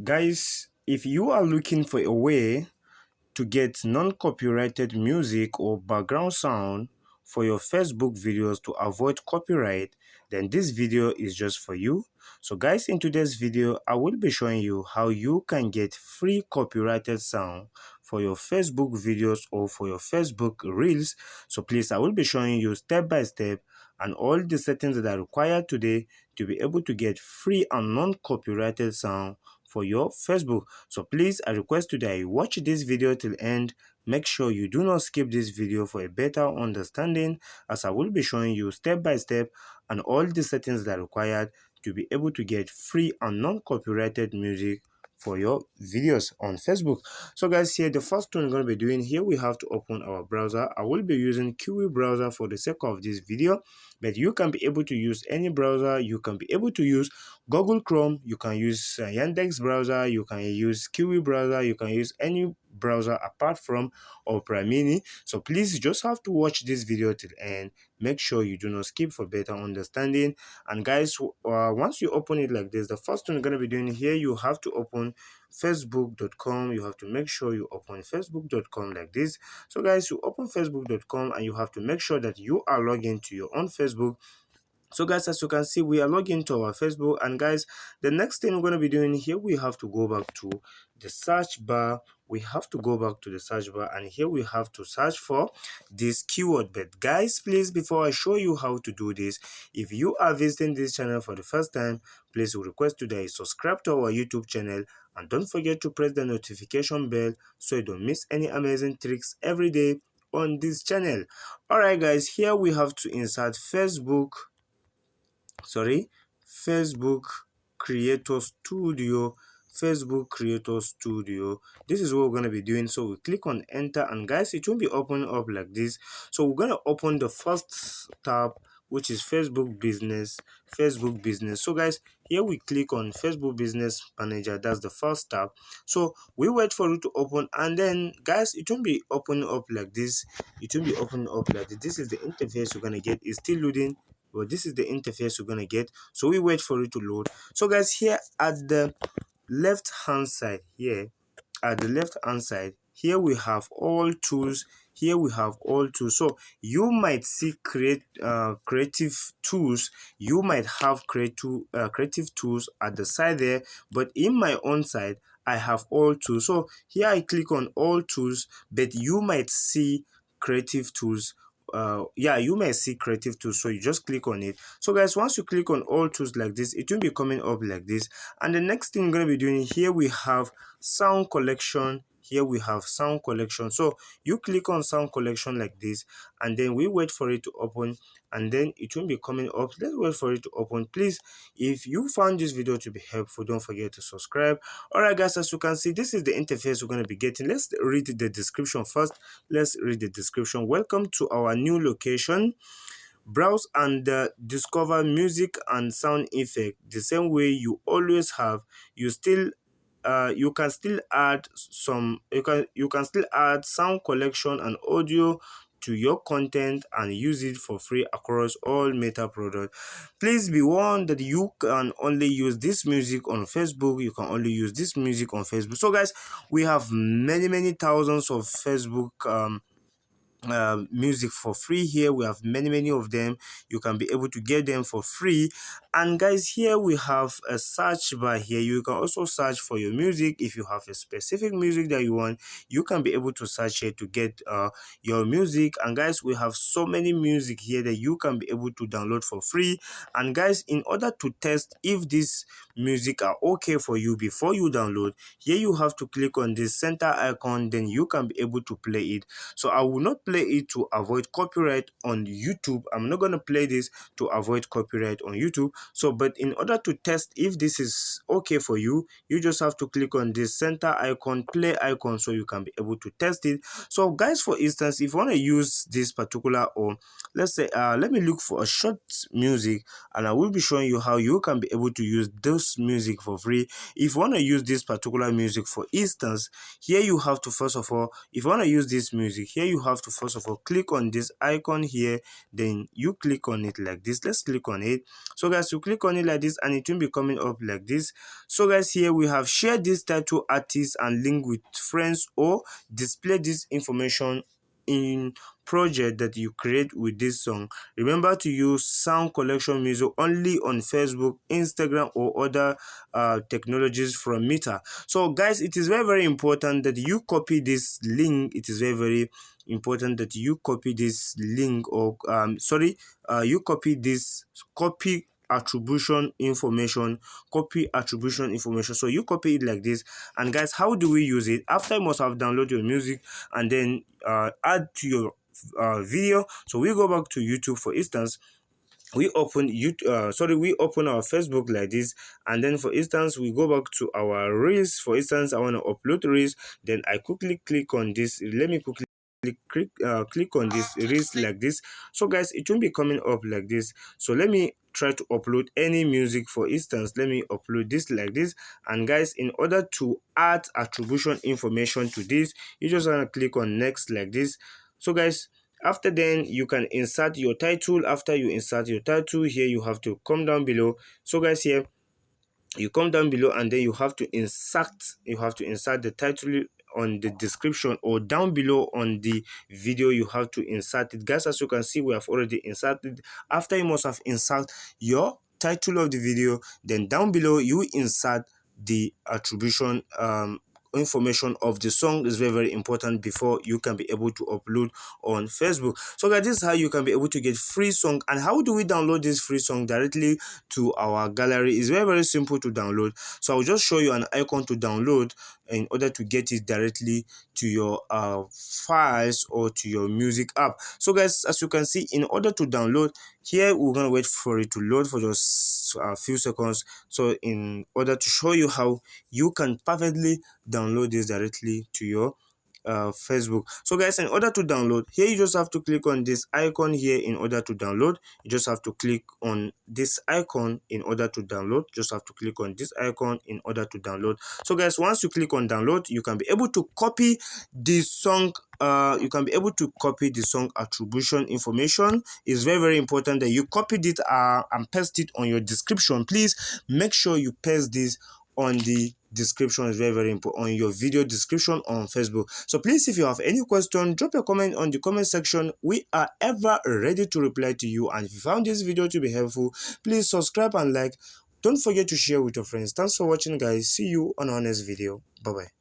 Guys, if you are looking for a way to get non-copyrighted music or background sound for your Facebook videos to avoid copyright, then this video is just for you. So guys, in today's video, I will be showing you how you can get free copyrighted sound for your Facebook videos or for your Facebook Reels. So please, I will be showing you step by step and all the settings that are required today to be able to get free and non-copyrighted sound for your Facebook. So please, I request you that you watch this video till end. Make sure you do not skip this video for a better understanding, as I will be showing you step by step and all the settings that are required to be able to get free and non-copyrighted music for your videos on Facebook. So guys, here the first one we're going to be doing, here we have to open our browser. I will be using Kiwi browser for the sake of this video, but you can be able to use any browser. You can be able to use Google Chrome, you can use Yandex browser, you can use Kiwi browser, you can use any browser apart from Opera Mini. So please, you just have to watch this video till end. Make sure you do not skip for better understanding. And guys, once you open it like this, the first thing you're going to be doing here, you have to open facebook.com. You have to make sure you open facebook.com like this. So guys, you open facebook.com and you have to make sure that you are logged into your own Facebook. So guys, as you can see, we are logged into our Facebook, and guys, the next thing we're going to be doing here, we have to go back to the search bar. We have to go back to the search bar, and here we have to search for this keyword. But guys, please, before I show you how to do this, if you are visiting this channel for the first time, please, we request you that you subscribe to our YouTube channel, and don't forget to press the notification bell so you don't miss any amazing tricks every day on this channel. All right guys, here we have to insert Facebook Creator Studio. This is what we're going to be doing. So we click on enter, and guys, it will be opening up like this. So we're going to open the first tab, which is Facebook Business. So guys, here we click on Facebook Business Manager. That's the first tab. So we wait for it to open, and then guys, it won't be opening up like this. This is the interface you're gonna get. It's still loading. Well, this is the interface we're gonna get, so we wait for it to load. So guys, here at the left hand side, here we have all tools. So you might see creative tools. You might have creative tools at the side there, but in my own side I have all tools. So here I click on all tools, but you might see creative tools. You may see creative tools, so you just click on it. So guys, once you click on all tools like this, it will be coming up like this. And the next thing we're going to be doing, here we have sound collection. So you click on sound collection like this, and then we wait for it to open, and then it will be coming up. Let's wait for it to open. Please, if you found this video to be helpful, don't forget to subscribe. All right guys, as you can see, this is the interface we're going to be getting. Let's read the description first. Welcome to our new location. Browse and discover music and sound effect the same way you always have. You can still add sound collection and audio to your content and use it for free across all Meta products. Please be warned that you can only use this music on Facebook. So guys, we have many thousands of Facebook music for free. Here we have many of them. You can be able to get them for free. And guys, here we have a search bar. Here you can also search for your music. If you have a specific music that you want, you can be able to search here to get your music. And guys, we have so many music here that you can be able to download for free. And guys, in order to test if this music are okay for you before you download, here you have to click on this center icon, then you can be able to play it. So I will not play it to avoid copyright on YouTube. I'm not going to play this to avoid copyright on YouTube. So but in order to test if this is okay for you, you just have to click on this center icon, play icon, so you can be able to test it. So guys, for instance, if you want to use this particular, or let's say let me look for a short music, and I will be showing you how you can be able to use this music for free. If you want to use this particular music, for instance, here you have to first of all, if you want to use this music, here you have to first of all click on this icon here, then you click on it like this. Let's click on it. So guys, as you click on it like this, and it will be coming up like this. So guys, here we have shared this title, artist, and link with friends, or display this information in project that you create with this song. Remember to use sound collection music only on Facebook, Instagram, or other technologies from Meta. So guys, it is very important that you copy this link. It is very important that you copy this link, or you copy this attribution information. So you copy it like this. And guys, how do we use it? After you must have downloaded your music and then add to your video. So we go back to YouTube, for instance. We open we open our Facebook like this, and then for instance we go back to our reels. For instance, I want to upload reels. Then I quickly click on this. Let me quickly click on this reels like this. So guys, it won't be coming up like this. So let me try to upload any music. For instance, let me upload this like this. And guys, in order to add attribution information to this, you just want to click on next like this. So guys, after then you can insert your title. After you insert your title, here you have to come down below. So guys, here you come down below, and then you have to insert the title on the description, or down below on the video. You have to insert it, guys. As you can see, we have already inserted. After you must have insert your title of the video, then down below you insert the attribution information of the song. Is very important before you can be able to upload on Facebook. So guys, this is how you can be able to get free song. And how do we download this free song directly to our gallery? Is very simple to download. So I'll just show you an icon to download in order to get it directly to your files or to your music app. So guys, as you can see, in order to download, here we're gonna wait for it to load for just a few seconds. So in order to show you how you can perfectly download this directly to your Facebook. So guys, in order to download, here you just have to click on this icon here. In order to download, you just have to click on this icon. In order to download, just have to click on this icon in order to download. So guys, once you click on download, you can be able to copy the song. You can be able to copy the song attribution information. It's very important that you copied it and paste it on your description. Please make sure you paste this on the description. Is very important, on your video description on Facebook. So please, if you have any question, drop a comment on the comment section. We are ever ready to reply to you. And if you found this video to be helpful, please subscribe and like. Don't forget to share with your friends. Thanks for watching, guys. See you on our next video. Bye bye.